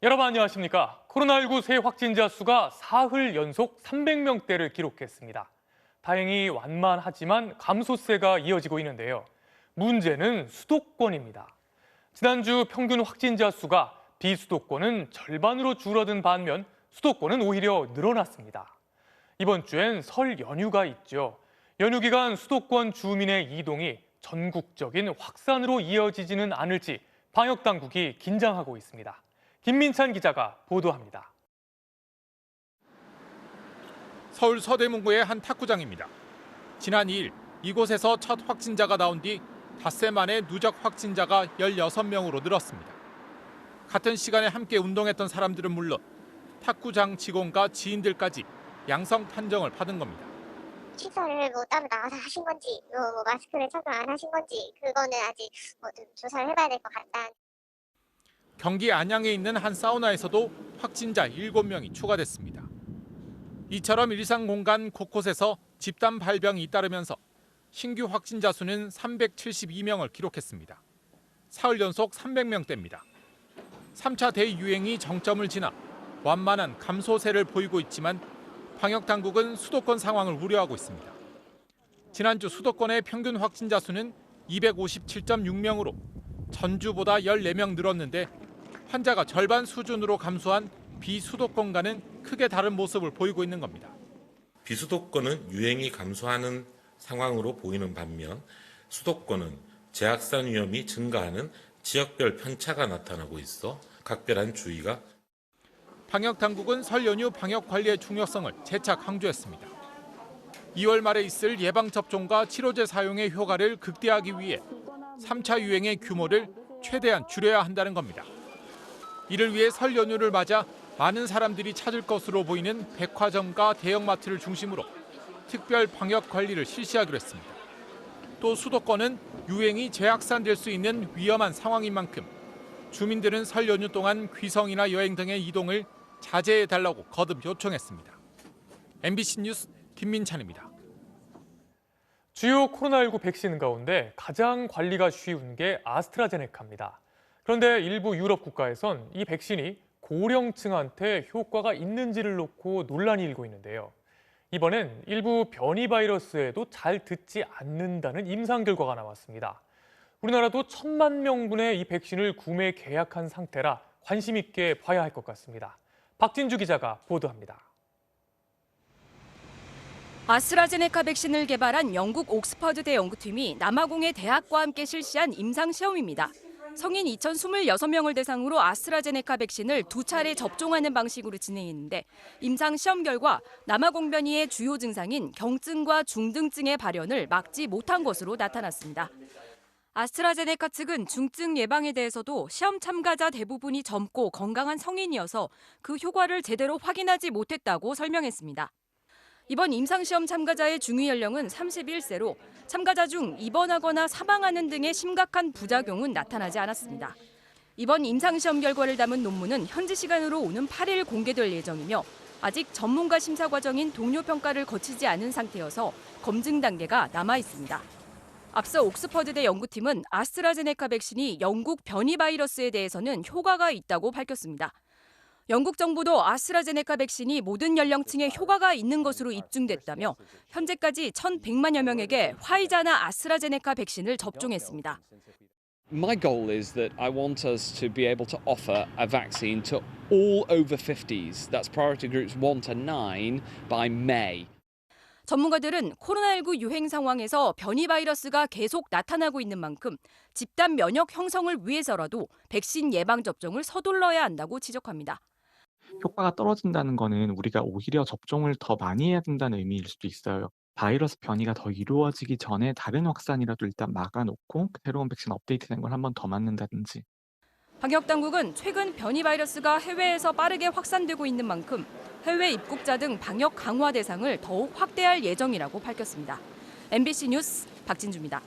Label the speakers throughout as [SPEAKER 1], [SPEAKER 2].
[SPEAKER 1] 여러분 안녕하십니까? 코로나19 새 확진자 수가 사흘 연속 300명대를 기록했습니다. 다행히 완만하지만 감소세가 이어지고 있는데요. 문제는 수도권입니다. 지난주 평균 확진자 수가 비수도권은 절반으로 줄어든 반면 수도권은 오히려 늘어났습니다. 이번 주엔 설 연휴가 있죠. 연휴 기간 수도권 주민의 이동이 전국적인 확산으로 이어지지는 않을지 방역 당국이 긴장하고 있습니다. 김민찬 기자가 보도합니다.
[SPEAKER 2] 서울 서대문구의 한 탁구장입니다. 지난 2일 이곳에서 첫 확진자가 나온 뒤 닷새 만에 누적 확진자가 16명으로 늘었습니다. 같은 시간에 함께 운동했던 사람들은 물론 탁구장 직원과 지인들까지 양성 판정을 받은 겁니다.
[SPEAKER 3] 시설을 따로 나와서 하신 건지, 마스크를 착용 안 하신 건지, 그거는 아직 좀 조사를 해봐야 될 것 같다.
[SPEAKER 2] 경기 안양에 있는 한 사우나에서도 확진자 7명이 추가됐습니다. 이처럼 일상 공간 곳곳에서 집단 발병이 잇따르면서 신규 확진자 수는 372명을 기록했습니다. 사흘 연속 300명대입니다. 3차 대유행이 정점을 지나 완만한 감소세를 보이고 있지만 방역 당국은 수도권 상황을 우려하고 있습니다. 지난주 수도권의 평균 확진자 수는 257.6명으로 전주보다 14명 늘었는데 환자가 절반 수준으로 감소한 비수도권과는 크게 다른 모습을 보이고 있는 겁니다.
[SPEAKER 4] 비수도권은 유행이 감소하는 상황으로 보이는 반면 수도권은 재확산 위험이 증가하는 지역별 편차가 나타나고 있어 각별한 주의가.
[SPEAKER 2] 방역 당국은 설 연휴 방역 관리의 중요성을 재차 강조했습니다. 2월 말에 있을 예방접종과 치료제 사용의 효과를 극대화하기 위해 3차 유행의 규모를 최대한 줄여야 한다는 겁니다. 이를 위해 설 연휴를 맞아 많은 사람들이 찾을 것으로 보이는 백화점과 대형마트를 중심으로 특별 방역 관리를 실시하기로 했습니다. 또 수도권은 유행이 재확산될 수 있는 위험한 상황인 만큼 주민들은 설 연휴 동안 귀성이나 여행 등의 이동을 자제해달라고 거듭 요청했습니다. MBC 뉴스 김민찬입니다.
[SPEAKER 1] 주요 코로나19 백신 가운데 가장 관리가 쉬운 게 아스트라제네카입니다. 그런데 일부 유럽 국가에선 이 백신이 고령층한테 효과가 있는지를 놓고 논란이 일고 있는데요. 이번엔 일부 변이 바이러스에도 잘 듣지 않는다는 임상 결과가 나왔습니다. 우리나라도 1,000만 명분의 이 백신을 구매 계약한 상태라 관심 있게 봐야 할 것 같습니다. 박진주 기자가 보도합니다.
[SPEAKER 5] 아스트라제네카 백신을 개발한 영국 옥스퍼드대 연구팀이 남아공의 대학과 함께 실시한 임상 시험입니다. 성인 2,026명을 대상으로 아스트라제네카 백신을 2차례 접종하는 방식으로 진행했는데 임상 시험 결과 남아공 변이의 주요 증상인 경증과 중등증의 발현을 막지 못한 것으로 나타났습니다. 아스트라제네카 측은 중증 예방에 대해서도 시험 참가자 대부분이 젊고 건강한 성인이어서 그 효과를 제대로 확인하지 못했다고 설명했습니다. 이번 임상시험 참가자의 중위 연령은 31세로 참가자 중 입원하거나 사망하는 등의 심각한 부작용은 나타나지 않았습니다. 이번 임상시험 결과를 담은 논문은 현지 시간으로 오는 8일 공개될 예정이며 아직 전문가 심사 과정인 동료 평가를 거치지 않은 상태여서 검증 단계가 남아 있습니다. 앞서 옥스퍼드대 연구팀은 아스트라제네카 백신이 영국 변이 바이러스에 대해서는 효과가 있다고 밝혔습니다. 영국 정부도 아스트라제네카 백신이 모든 연령층에 효과가 있는 것으로 입증됐다며 현재까지 1,100만여 명에게 화이자나 아스트라제네카 백신을 접종했습니다.
[SPEAKER 6] My goal is that I want us to be able to offer a vaccine to all over 50s. That's priority groups 1 to 9 by May.
[SPEAKER 5] 전문가들은 코로나19 유행 상황에서 변이 바이러스가 계속 나타나고 있는 만큼 집단 면역 형성을 위해서라도 백신 예방 접종을 서둘러야 한다고 지적합니다.
[SPEAKER 7] 효과가 떨어진다는 거는 우리가 오히려 접종을 더 많이 해야 된다는 의미일 수도 있어요. 바이러스 변이가 더 이루어지기 전에 다른 확산이라도 일단 막아놓고 새로운 백신 업데이트된 걸 한 번 더 맞는다든지.
[SPEAKER 5] 방역 당국은 최근 변이 바이러스가 해외에서 빠르게 확산되고 있는 만큼 해외 입국자 등 방역 강화 대상을 더욱 확대할 예정이라고 밝혔습니다. MBC 뉴스 박진주입니다.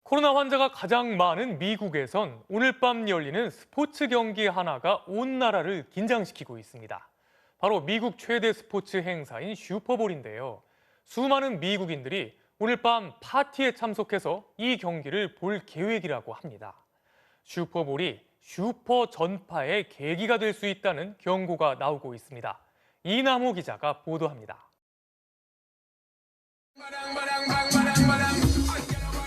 [SPEAKER 1] 코로나 환자가 가장 많은 미국에선 오늘 밤 열리는 스포츠 경기 하나가 온 나라를 긴장시키고 있습니다. 바로 미국 최대 스포츠 행사인 슈퍼볼인데요. 수많은 미국인들이 오늘 밤 파티에 참석해서 이 경기를 볼 계획이라고 합니다. 슈퍼볼이 슈퍼 전파의 계기가 될 수 있다는 경고가 나오고 있습니다. 이남호 기자가 보도합니다.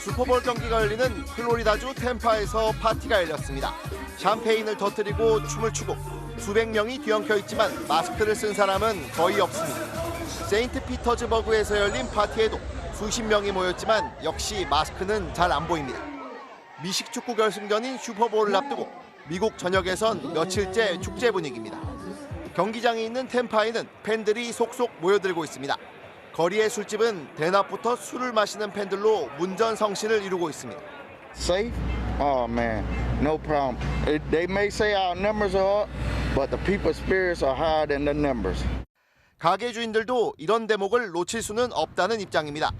[SPEAKER 8] 슈퍼볼 경기가 열리는 플로리다주 템파에서 파티가 열렸습니다. 샴페인을 터뜨리고 춤을 추고 수백 명이 뒤엉켜 있지만 마스크를 쓴 사람은 거의 없습니다. 세인트 피터즈버그에서 열린 파티에도 수십 명이 모였지만 역시 마스크는 잘 안 보입니다. 미식 축구 결승전인 슈퍼볼을 앞두고 미국 전역에선 며칠째 축제 분위기입니다. 경기장이 있는 템파에는 팬들이 속속 모여들고 있습니다. 거리의 술집은 대낮부터 술을 마시는 팬들로 문전성시를 이루고 있습니다.
[SPEAKER 9] Safe? Oh man, no problem. They may say our numbers are up, but the people's spirits are higher than the numbers.
[SPEAKER 8] 가게 주인들도 이런 대목을 놓칠 수는 없다는 입장입니다.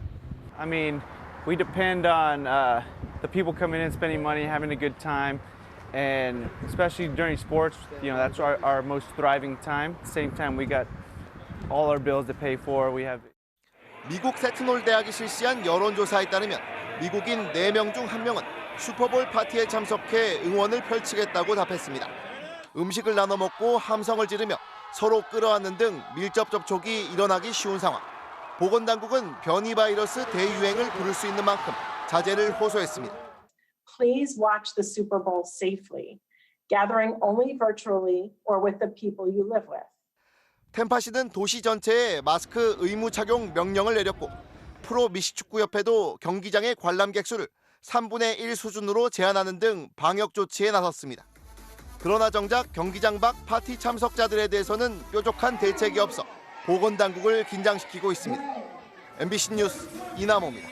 [SPEAKER 10] I mean, we depend on the people coming in, spending money, having a good time, and especially during sports, you know, that's our most thriving time. At the same time, we got all our bills to pay for. We have.
[SPEAKER 8] 미국 세트놀 대학이 실시한 여론조사에 따르면 미국인 4명 중 1명은 슈퍼볼 파티에 참석해 응원을 펼치겠다고 답했습니다. 음식을 나눠 먹고 함성을 지르며 서로 끌어안는 등 밀접 접촉이 일어나기 쉬운 상황. 보건당국은 변이 바이러스 대유행을 부를 수 있는 만큼 자제를 호소했습니다.
[SPEAKER 11] Please watch the Super Bowl safely, gathering only virtually or with the people you live with.
[SPEAKER 8] 템파시는 도시 전체에 마스크 의무 착용 명령을 내렸고 프로 미식축구협회도 경기장의 관람객 수를 3분의 1 수준으로 제한하는 등 방역 조치에 나섰습니다. 그러나 정작 경기장 밖 파티 참석자들에 대해서는 뾰족한 대책이 없어 보건당국을 긴장시키고 있습니다. MBC 뉴스 이남호입니다.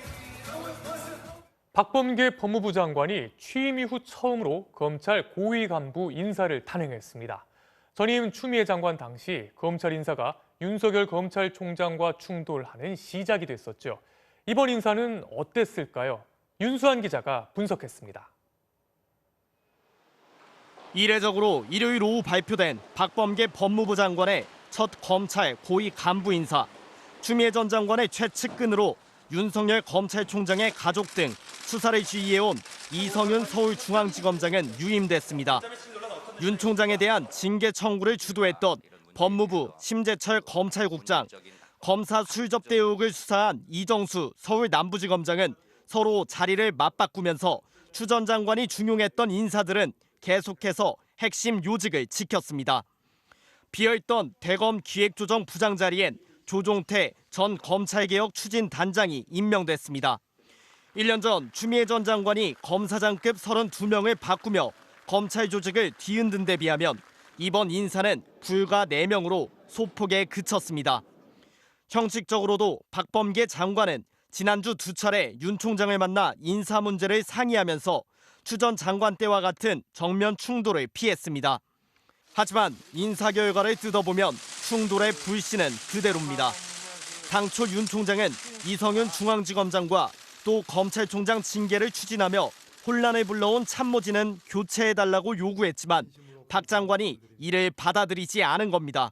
[SPEAKER 1] 박범계 법무부 장관이 취임 이후 처음으로 검찰 고위 간부 인사를 단행했습니다. 전임 추미애 장관 당시 검찰 인사가 윤석열 검찰총장과 충돌하는 시작이 됐었죠. 이번 인사는 어땠을까요? 윤수환 기자가 분석했습니다.
[SPEAKER 12] 이례적으로 일요일 오후 발표된 박범계 법무부 장관의 첫 검찰 고위 간부 인사. 추미애 전 장관의 최측근으로 윤석열 검찰총장의 가족 등 수사를 지휘해온 이성윤 서울중앙지검장은 유임됐습니다. 윤 총장에 대한 징계 청구를 주도했던 법무부 심재철 검찰국장, 검사 술접대 의혹을 수사한 이정수 서울 남부지검장은 서로 자리를 맞바꾸면서 추 전 장관이 중용했던 인사들은 계속해서 핵심 요직을 지켰습니다. 비어있던 대검 기획조정 부장 자리엔 조종태 전 검찰개혁 추진단장이 임명됐습니다. 1년 전 추미애 전 장관이 검사장급 32명을 바꾸며 검찰 조직을 뒤흔든 데 비하면 이번 인사는 불과 4명으로 소폭에 그쳤습니다. 형식적으로도 박범계 장관은 지난주 2차례 윤 총장을 만나 인사 문제를 상의하면서 추 전 장관 때와 같은 정면 충돌을 피했습니다. 하지만 인사 결과를 뜯어보면 충돌의 불씨는 그대로입니다. 당초 윤 총장은 이성윤 중앙지검장과 또 검찰총장 징계를 추진하며 혼란을 불러온 참모진은 교체해달라고 요구했지만 박 장관이 이를 받아들이지 않은 겁니다.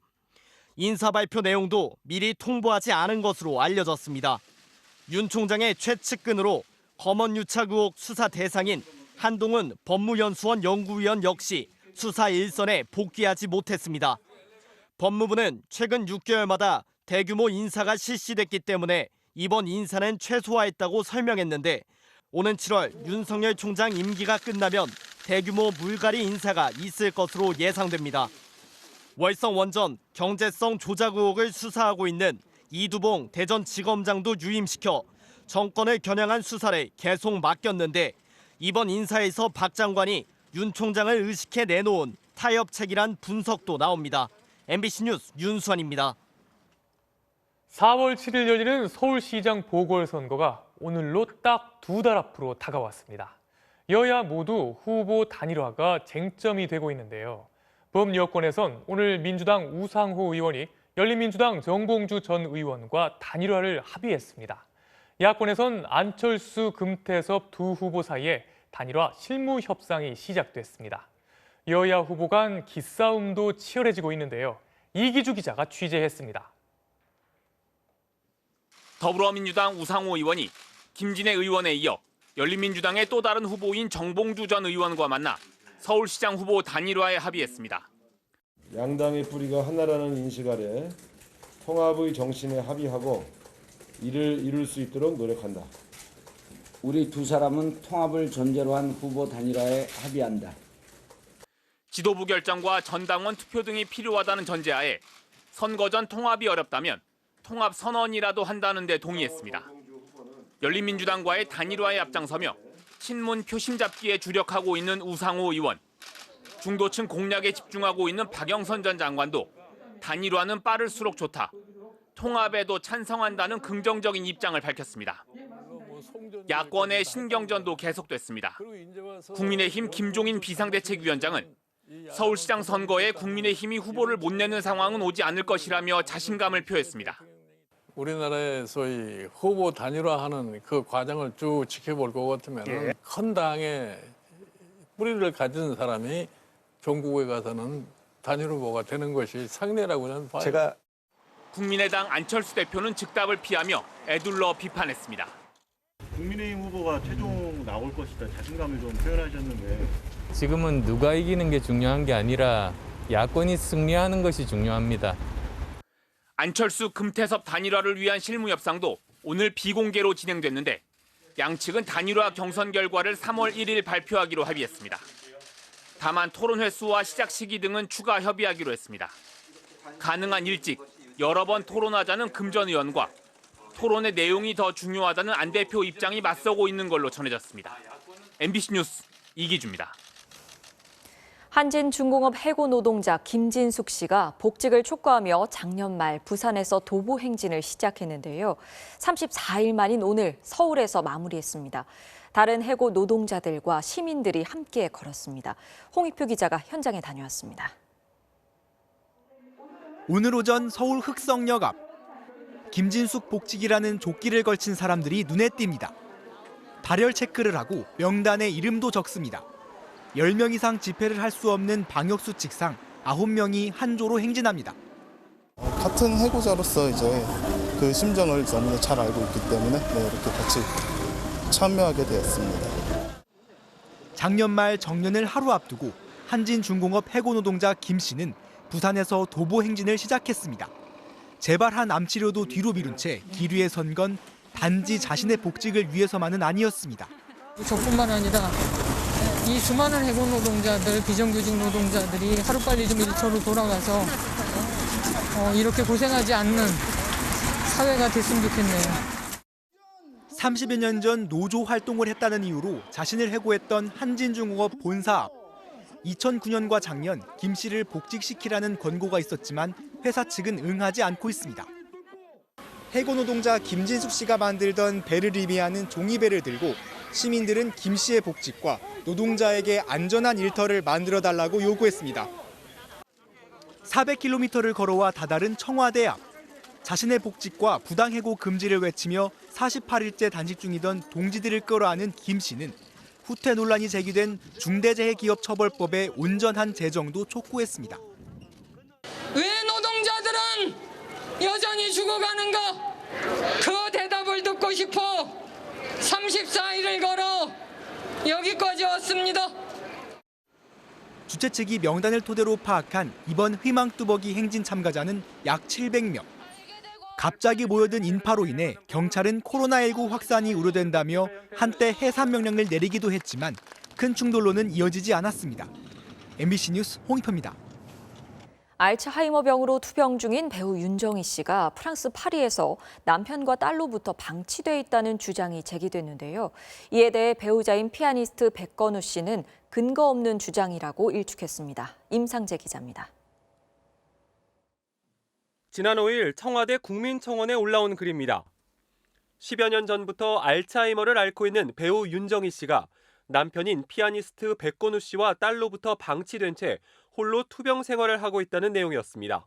[SPEAKER 12] 인사 발표 내용도 미리 통보하지 않은 것으로 알려졌습니다. 윤 총장의 최측근으로 검언유착 의혹 수사 대상인 한동훈 법무연수원 연구위원 역시 수사 일선에 복귀하지 못했습니다. 법무부는 최근 6개월마다 대규모 인사가 실시됐기 때문에 이번 인사는 최소화했다고 설명했는데 오는 7월 윤석열 총장 임기가 끝나면 대규모 물갈이 인사가 있을 것으로 예상됩니다. 월성 원전 경제성 조작 의혹을 수사하고 있는 이두봉 대전지검장도 유임시켜 정권을 겨냥한 수사를 계속 맡겼는데 이번 인사에서 박 장관이 윤 총장을 의식해 내놓은 타협책이란 분석도 나옵니다. MBC 뉴스 윤수환입니다.
[SPEAKER 1] 4월 7일 열리는 서울시장 보궐선거가 오늘로 딱 2달 앞으로 다가왔습니다. 여야 모두 후보 단일화가 쟁점이 되고 있는데요. 범여권에선 오늘 민주당 우상호 의원이 열린민주당 정봉주 전 의원과 단일화를 합의했습니다. 야권에선 안철수, 금태섭 두 후보 사이에 단일화 실무 협상이 시작됐습니다. 여야 후보 간 기싸움도 치열해지고 있는데요. 이기주 기자가 취재했습니다.
[SPEAKER 13] 더불어민주당 우상호 의원이 김진애 의원에 이어 열린민주당의 또 다른 후보인 정봉주 전 의원과 만나 서울시장 후보 단일화에 합의했습니다.
[SPEAKER 14] 양당의 뿌리가 하나라는 인식 아래 통합의 정신에 합의하고 이를 이룰 수 있도록 노력한다.
[SPEAKER 15] 우리 두 사람은 통합을 전제로 한 후보 단일화에 합의한다.
[SPEAKER 13] 지도부 결정과 전당원 투표 등이 필요하다는 전제하에 선거 전 통합이 어렵다면 통합 선언이라도 한다는 데 동의했습니다. 열린민주당과의 단일화에 앞장서며 친문 표심 잡기에 주력하고 있는 우상호 의원, 중도층 공략에 집중하고 있는 박영선 전 장관도 단일화는 빠를수록 좋다, 통합에도 찬성한다는 긍정적인 입장을 밝혔습니다. 야권의 신경전도 계속됐습니다. 국민의힘 김종인 비상대책위원장은 서울시장 선거에 국민의힘이 후보를 못 내는 상황은 오지 않을 것이라며 자신감을 표했습니다.
[SPEAKER 16] 우리나라의 소위 후보 단일화하는 그 과정을 쭉 지켜볼 것 같으면 큰 당의 뿌리를 가진 사람이 전국에 가서는 단일 후보가 되는 것이 상례라고 저는 봐요.
[SPEAKER 13] 국민의당 안철수 대표는 즉답을 피하며 애둘러 비판했습니다.
[SPEAKER 17] 국민의힘 후보가 최종 나올 것이다 자신감을 좀 표현하셨는데
[SPEAKER 18] 지금은 누가 이기는 게 중요한 게 아니라 야권이 승리하는 것이 중요합니다.
[SPEAKER 13] 안철수 금태섭 단일화를 위한 실무 협상도 오늘 비공개로 진행됐는데 양측은 단일화 경선 결과를 3월 1일 발표하기로 합의했습니다. 다만 토론 횟수와 시작 시기 등은 추가 협의하기로 했습니다. 가능한 일찍 여러 번 토론하자는 금 전 의원과 토론의 내용이 더 중요하다는 안 대표 입장이 맞서고 있는 걸로 전해졌습니다. MBC 뉴스 이기주입니다.
[SPEAKER 19] 한진중공업 해고 노동자 김진숙 씨가 복직을 촉구하며 작년 말 부산에서 도보 행진을 시작했는데요. 34일 만인 오늘 서울에서 마무리했습니다. 다른 해고 노동자들과 시민들이 함께 걸었습니다. 홍익표 기자가 현장에 다녀왔습니다.
[SPEAKER 20] 오늘 오전 서울 흑성역 앞. 김진숙 복직이라는 조끼를 걸친 사람들이 눈에 띕니다. 발열 체크를 하고 명단에 이름도 적습니다. 10명 이상 집회를 할 수 없는 방역수칙상 9명이 한 조로 행진합니다.
[SPEAKER 21] 같은 해고자로서 이제 그 심정을 너무나 잘 알고 있기 때문에 이렇게 같이 참여하게 되었습니다.
[SPEAKER 20] 작년 말 정년을 하루 앞두고 한진중공업 해고 노동자 김 씨는 부산에서 도보 행진을 시작했습니다. 재발한 암 치료도 뒤로 미룬 채 길 위에 선 건 단지 자신의 복직을 위해서만은 아니었습니다.
[SPEAKER 22] 저뿐만 아니라 이 수많은 해고 노동자들, 비정규직 노동자들이 하루빨리 좀 일터로 돌아가서 이렇게 고생하지 않는 사회가 됐으면 좋겠네요.
[SPEAKER 20] 30여 년 전 노조 활동을 했다는 이유로 자신을 해고했던 한진중공업 본사 앞. 2009년과 작년 김 씨를 복직시키라는 권고가 있었지만 회사 측은 응하지 않고 있습니다. 해고 노동자 김진숙 씨가 만들던 배를 의미하는 종이배를 들고 시민들은 김 씨의 복직과 노동자에게 안전한 일터를 만들어달라고 요구했습니다. 400km를 걸어와 다다른 청와대 앞. 자신의 복직과 부당해고 금지를 외치며 48일째 단식 중이던 동지들을 끌어안은 김 씨는 후퇴 논란이 제기된 중대재해기업처벌법의 온전한 제정도 촉구했습니다.
[SPEAKER 22] 왜 노동자들은 여전히 죽어가는가? 그 대답을 듣고 싶어 34일을 걸어 여기까지 왔습니다.
[SPEAKER 20] 주최 측이 명단을 토대로 파악한 이번 희망뚜벅이 행진 참가자는 약 700명. 갑자기 모여든 인파로 인해 경찰은 코로나19 확산이 우려된다며 한때 해산 명령을 내리기도 했지만 큰 충돌로는 이어지지 않았습니다. MBC 뉴스 홍익표입니다.
[SPEAKER 19] 알츠하이머병으로 투병 중인 배우 윤정희 씨가 프랑스 파리에서 남편과 딸로부터 방치돼 있다는 주장이 제기됐는데요. 이에 대해 배우자인 피아니스트 백건우 씨는 근거 없는 주장이라고 일축했습니다. 임상재 기자입니다.
[SPEAKER 23] 지난 5일 청와대 국민청원에 올라온 글입니다. 10여 년 전부터 알츠하이머를 앓고 있는 배우 윤정희 씨가 남편인 피아니스트 백건우 씨와 딸로부터 방치된 채 홀로 투병 생활을 하고 있다는 내용이었습니다.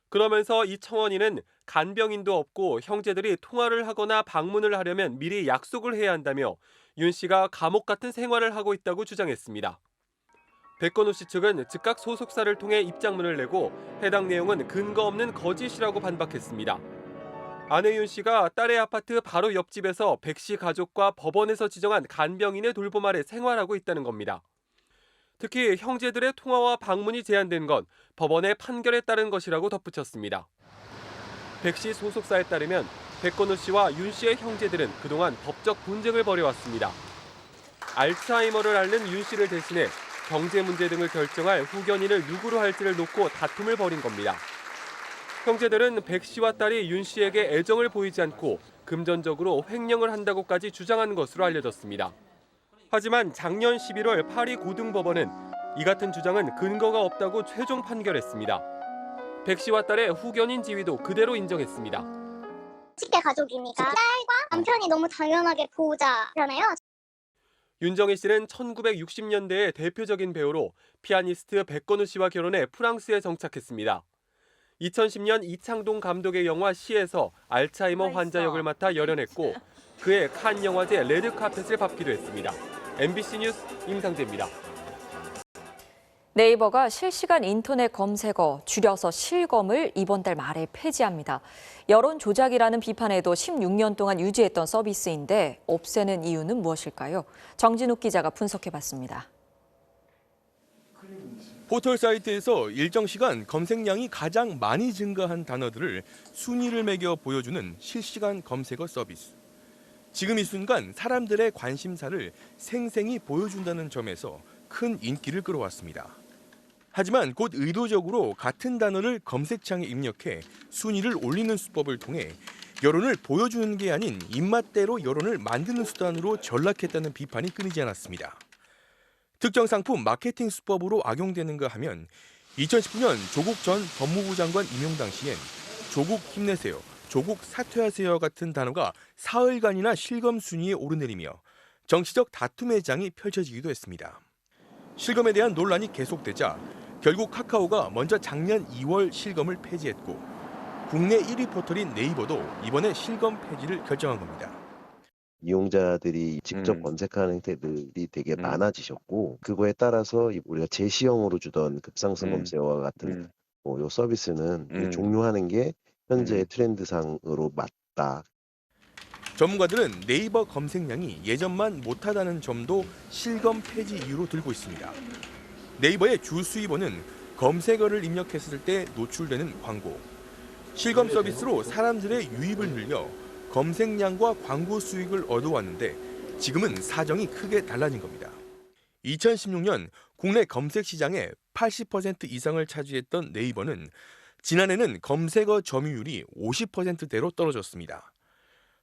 [SPEAKER 23] 그러면서 이 청원인은 간병인도 없고 형제들이 통화를 하거나 방문을 하려면 미리 약속을 해야 한다며 윤 씨가 감옥 같은 생활을 하고 있다고 주장했습니다. 백건우 씨 측은 즉각 소속사를 통해 입장문을 내고 해당 내용은 근거 없는 거짓이라고 반박했습니다. 아내 윤 씨가 딸의 아파트 바로 옆집에서 백 씨 가족과 법원에서 지정한 간병인의 돌봄 아래 생활하고 있다는 겁니다. 특히 형제들의 통화와 방문이 제한된 건 법원의 판결에 따른 것이라고 덧붙였습니다. 백 씨 소속사에 따르면 백건우 씨와 윤 씨의 형제들은 그동안 법적 분쟁을 벌여왔습니다. 알츠하이머를 앓는 윤 씨를 대신해 경제 문제 등을 결정할 후견인을 누구로 할지를 놓고 다툼을 벌인 겁니다. 형제들은 백 씨와 딸이 윤 씨에게 애정을 보이지 않고 금전적으로 횡령을 한다고까지 주장한 것으로 알려졌습니다. 하지만 작년 11월 파리 고등법원은 이 같은 주장은 근거가 없다고 최종 판결했습니다. 백 씨와 딸의 후견인 지위도 그대로 인정했습니다.
[SPEAKER 2] 10대 가족이니까 딸과 남편이 너무 당연하게 보호자잖아요.
[SPEAKER 23] 윤정희 씨는 1960년대의 대표적인 배우로 피아니스트 백건우 씨와 결혼해 프랑스에 정착했습니다. 2010년 이창동 감독의 영화 시에서 알츠하이머 환자 역을 맡아 열연했고 그해 칸 영화제 레드카펫을 밟기도 했습니다. MBC 뉴스 임상재입니다.
[SPEAKER 19] 네이버가 실시간 인터넷 검색어, 줄여서 실검을 이번 달 말에 폐지합니다. 여론 조작이라는 비판에도 16년 동안 유지했던 서비스인데 없애는 이유는 무엇일까요? 정진욱 기자가 분석해봤습니다.
[SPEAKER 3] 포털 사이트에서 일정 시간 검색량이 가장 많이 증가한 단어들을 순위를 매겨 보여주는 실시간 검색어 서비스. 지금 이 순간 사람들의 관심사를 생생히 보여준다는 점에서 큰 인기를 끌어왔습니다. 하지만 곧 의도적으로 같은 단어를 검색창에 입력해 순위를 올리는 수법을 통해 여론을 보여주는 게 아닌 입맛대로 여론을 만드는 수단으로 전락했다는 비판이 끊이지 않았습니다. 특정 상품 마케팅 수법으로 악용되는가 하면 2019년 조국 전 법무부 장관 임용 당시엔 조국 힘내세요, 조국 사퇴하세요 같은 단어가 사흘간이나 실검 순위에 오르내리며 정치적 다툼의 장이 펼쳐지기도 했습니다. 실검에 대한 논란이 계속되자 결국 카카오가 먼저 작년 2월 실검을 폐지했고 국내 1위 포털인 네이버도 이번에 실검 폐지를 결정한 겁니다.
[SPEAKER 4] 이용자들이 직접 검색하는 형태들이 되게 많아지셨고 그거에 따라서 우리가 제시형으로 주던 급상승 검색어와 같은 요 서비스는 종료하는 게 현재의 트렌드상으로 맞다.
[SPEAKER 3] 전문가들은 네이버 검색량이 예전만 못하다는 점도 실검 폐지 이유로 들고 있습니다. 네이버의 주 수입원은 검색어를 입력했을 때 노출되는 광고. 실검 서비스로 사람들의 유입을 늘려 검색량과 광고 수익을 얻어왔는데 지금은 사정이 크게 달라진 겁니다. 2016년 국내 검색 시장의 80% 이상을 차지했던 네이버는 지난해는 검색어 점유율이 50%대로 떨어졌습니다.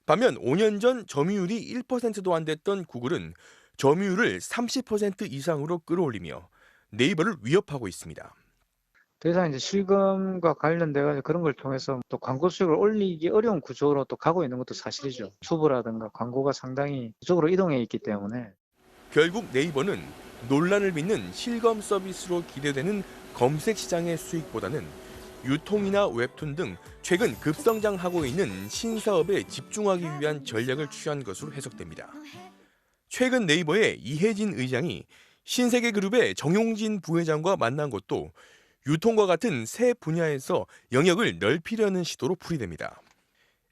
[SPEAKER 3] 반면 5년 전 점유율이 1%도 안 됐던 구글은 점유율을 30% 이상으로 끌어올리며 네이버를 위협하고 있습니다.
[SPEAKER 24] 더 이상 이제 실검과 관련돼서 그런 걸 통해서 또 광고 수익을 올리기 어려운 구조로 또 가고 있는 것도 사실이죠. 투브라든가 광고가 상당히 그쪽으로 이동해 있기 때문에.
[SPEAKER 3] 결국 네이버는 논란을 빚는 실검 서비스로 기대되는 검색 시장의 수익보다는 유통이나 웹툰 등 최근 급성장하고 있는 신사업에 집중하기 위한 전략을 취한 것으로 해석됩니다. 최근 네이버의 이혜진 의장이 신세계그룹의 정용진 부회장과 만난 것도 유통과 같은 새 분야에서 영역을 넓히려는 시도로 풀이됩니다.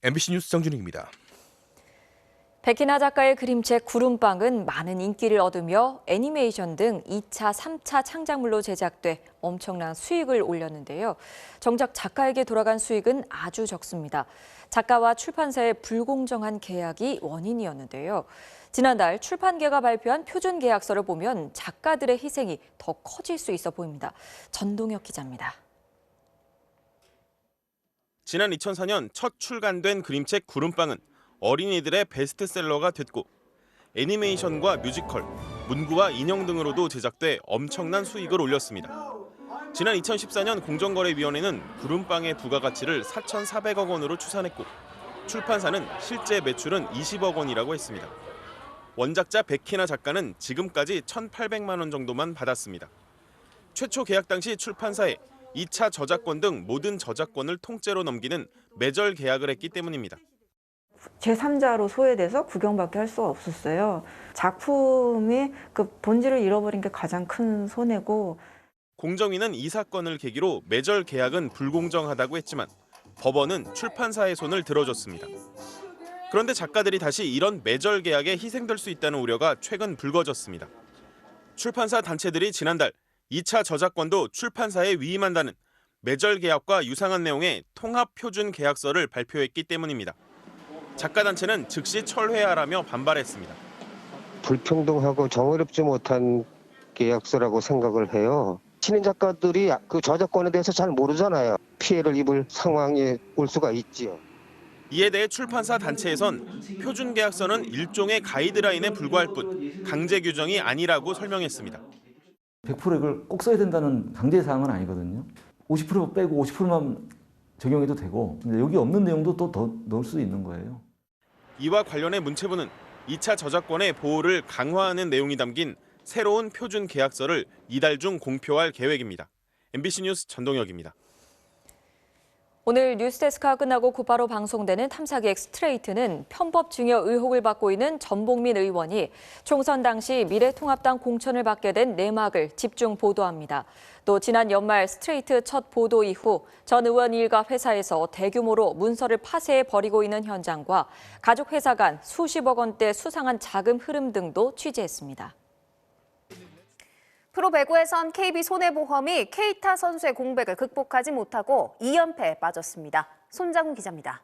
[SPEAKER 3] MBC 뉴스 정준익입니다.
[SPEAKER 19] 백희나 작가의 그림책 구름빵은 많은 인기를 얻으며 애니메이션 등 2차, 3차 창작물로 제작돼 엄청난 수익을 올렸는데요. 정작 작가에게 돌아간 수익은 아주 적습니다. 작가와 출판사의 불공정한 계약이 원인이었는데요. 지난달 출판계가 발표한 표준 계약서를 보면 작가들의 희생이 더 커질 수 있어 보입니다. 전동혁 기자입니다.
[SPEAKER 25] 지난 2004년 첫 출간된 그림책 구름빵은 어린이들의 베스트셀러가 됐고 애니메이션과 뮤지컬, 문구와 인형 등으로도 제작돼 엄청난 수익을 올렸습니다. 지난 2014년 공정거래위원회는 구름빵의 부가가치를 4,400억 원으로 추산했고 출판사는 실제 매출은 20억 원이라고 했습니다. 원작자 백희나 작가는 지금까지 1,800만 원 정도만 받았습니다. 최초 계약 당시 출판사에 2차 저작권 등 모든 저작권을 통째로 넘기는 매절 계약을 했기 때문입니다.
[SPEAKER 26] 제3자로 소외돼서 구경밖에 할 수가 없었어요. 작품이 그 본질을 잃어버린 게 가장 큰 손해고.
[SPEAKER 25] 공정위는 이 사건을 계기로 매절 계약은 불공정하다고 했지만 법원은 출판사의 손을 들어줬습니다. 그런데 작가들이 다시 이런 매절 계약에 희생될 수 있다는 우려가 최근 불거졌습니다. 출판사 단체들이 지난달 2차 저작권도 출판사에 위임한다는 매절 계약과 유사한 내용의 통합 표준 계약서를 발표했기 때문입니다. 작가단체는 즉시 철회하라며 반발했습니다.
[SPEAKER 5] 불평등하고 정의롭지 못한 계약서라고 생각을 해요. 신인 작가들이 그 저작권에 대해서 잘 모르잖아요. 피해를 입을 상황에 올 수가 있지요.
[SPEAKER 25] 이에 대해 출판사 단체에선 표준 계약서는 일종의 가이드라인에 불과할 뿐 강제 규정이 아니라고 설명했습니다.
[SPEAKER 6] 100% 이걸 꼭 써야 된다는 강제 사항은 아니거든요. 50% 빼고 50%만 적용해도 되고, 근데 여기 없는 내용도 또 더 넣을 수 있는 거예요.
[SPEAKER 25] 이와 관련해 문체부는 2차 저작권의 보호를 강화하는 내용이 담긴 새로운 표준 계약서를 이달 중 공표할 계획입니다. MBC 뉴스 전동혁입니다.
[SPEAKER 19] 오늘 뉴스데스크가 끝나고 곧바로 방송되는 탐사기 엑스트레이트는 편법 증여 의혹을 받고 있는 전복민 의원이 총선 당시 미래통합당 공천을 받게 된 내막을 집중 보도합니다. 또 지난 연말 스트레이트 첫 보도 이후 전 의원 일가 회사에서 대규모로 문서를 파쇄해버리고 있는 현장과 가족 회사 간 수십억 원대 수상한 자금 흐름 등도 취재했습니다.
[SPEAKER 7] 프로배구에선 KB손해보험이 케이타 선수의 공백을 극복하지 못하고 2연패에 빠졌습니다. 손장훈 기자입니다.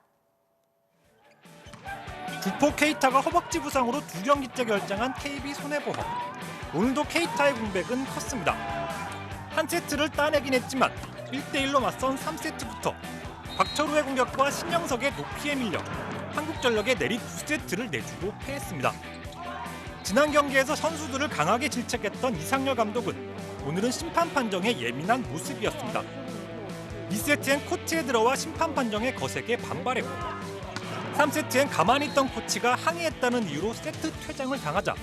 [SPEAKER 9] 주포 케이타가 허벅지 부상으로 2경기째 결장한 KB손해보험. 오늘도 케이타의 공백은 컸습니다. 한 세트를 따내긴 했지만 1대1로 맞선 3세트부터 박철우의 공격과 신영석의 높이에 밀려 한국전력에 내리 2세트를 내주고 패했습니다. 지난 경기에서 선수들을 강하게 질책했던 이상열 감독은 오늘은 심판 판정에 예민한 모습이었습니다. 2세트엔 코트에 들어와 심판 판정에 거세게 반발했고 3세트엔 가만히 있던 코치가 항의했다는 이유로 세트 퇴장을 당하자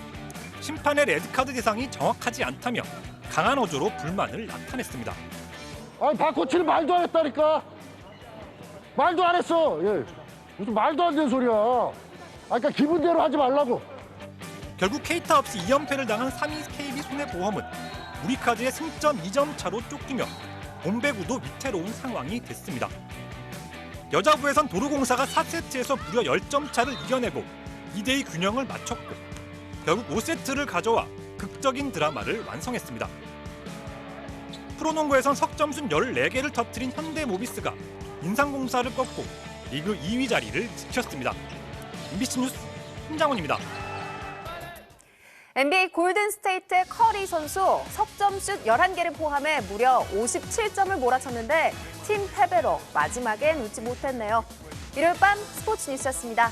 [SPEAKER 9] 심판의 레드카드 대상이 정확하지 않다며 강한 어조로 불만을 나타냈습니다.
[SPEAKER 10] 아니 박 코치는 말도 안 했다니까. 말도 안 했어. 예. 무슨 말도 안 되는 소리야. 그러니까 기분대로 하지 말라고.
[SPEAKER 9] 결국 케이타 없이 2연패를 당한 3위 KB손해보험은 우리카드의 승점 2점 차로 쫓기며 본배구도 위태로운 상황이 됐습니다. 여자부에선 도로공사가 4세트에서 무려 10점 차를 이겨내고 2대2 균형을 맞췄고 결국 5세트를 가져와 극적인 드라마를 완성했습니다. 프로농구에선 석점슛 14개를 터뜨린 현대모비스가 인삼공사를 꺾고 리그 2위 자리를 지켰습니다. MBC 뉴스 손장훈입니다.
[SPEAKER 7] NBA 골든스테이트의 커리 선수 석점슛 11개를 포함해 무려 57점을 몰아쳤는데 팀 패배로 마지막엔 웃지 못했네요. 일요일 밤 스포츠 뉴스였습니다.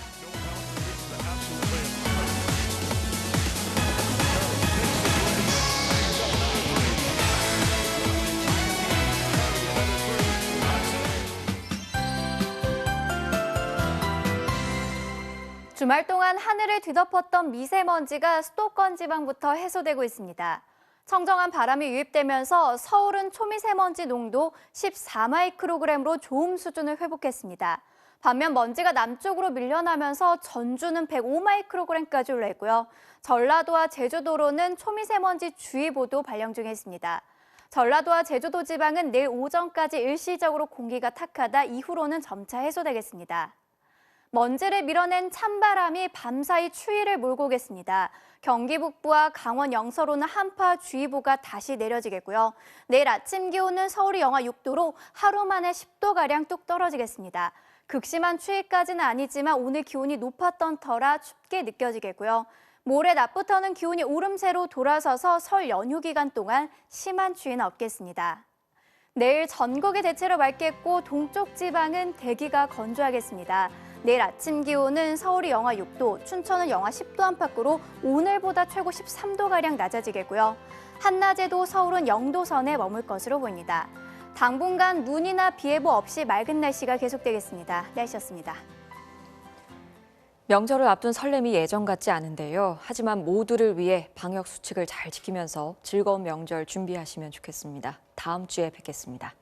[SPEAKER 7] 주말 동안 하늘을 뒤덮었던 미세먼지가 수도권 지방부터 해소되고 있습니다. 청정한 바람이 유입되면서 서울은 초미세먼지 농도 14마이크로그램으로 좋음 수준을 회복했습니다. 반면 먼지가 남쪽으로 밀려나면서 전주는 105마이크로그램까지 올라있고요. 전라도와 제주도로는 초미세먼지 주의보도 발령 중에 있습니다. 전라도와 제주도 지방은 내일 오전까지 일시적으로 공기가 탁하다 이후로는 점차 해소되겠습니다. 먼지를 밀어낸 찬바람이 밤사이 추위를 몰고 오겠습니다. 경기 북부와 강원 영서로는 한파주의보가 다시 내려지겠고요. 내일 아침 기온은 서울이 영하 6도로 하루 만에 10도가량 뚝 떨어지겠습니다. 극심한 추위까지는 아니지만 오늘 기온이 높았던 터라 춥게 느껴지겠고요. 모레 낮부터는 기온이 오름세로 돌아서서 설 연휴 기간 동안 심한 추위는 없겠습니다. 내일 전국이 대체로 맑겠고 동쪽 지방은 대기가 건조하겠습니다. 내일 아침 기온은 서울이 영하 6도, 춘천은 영하 10도 안팎으로 오늘보다 최고 13도가량 낮아지겠고요. 한낮에도 서울은 0도 선에 머물 것으로 보입니다. 당분간 눈이나 비 예보 없이 맑은 날씨가 계속되겠습니다. 날씨였습니다.
[SPEAKER 19] 명절을 앞둔 설렘이 예전 같지 않은데요. 하지만 모두를 위해 방역 수칙을 잘 지키면서 즐거운 명절 준비하시면 좋겠습니다. 다음 주에 뵙겠습니다.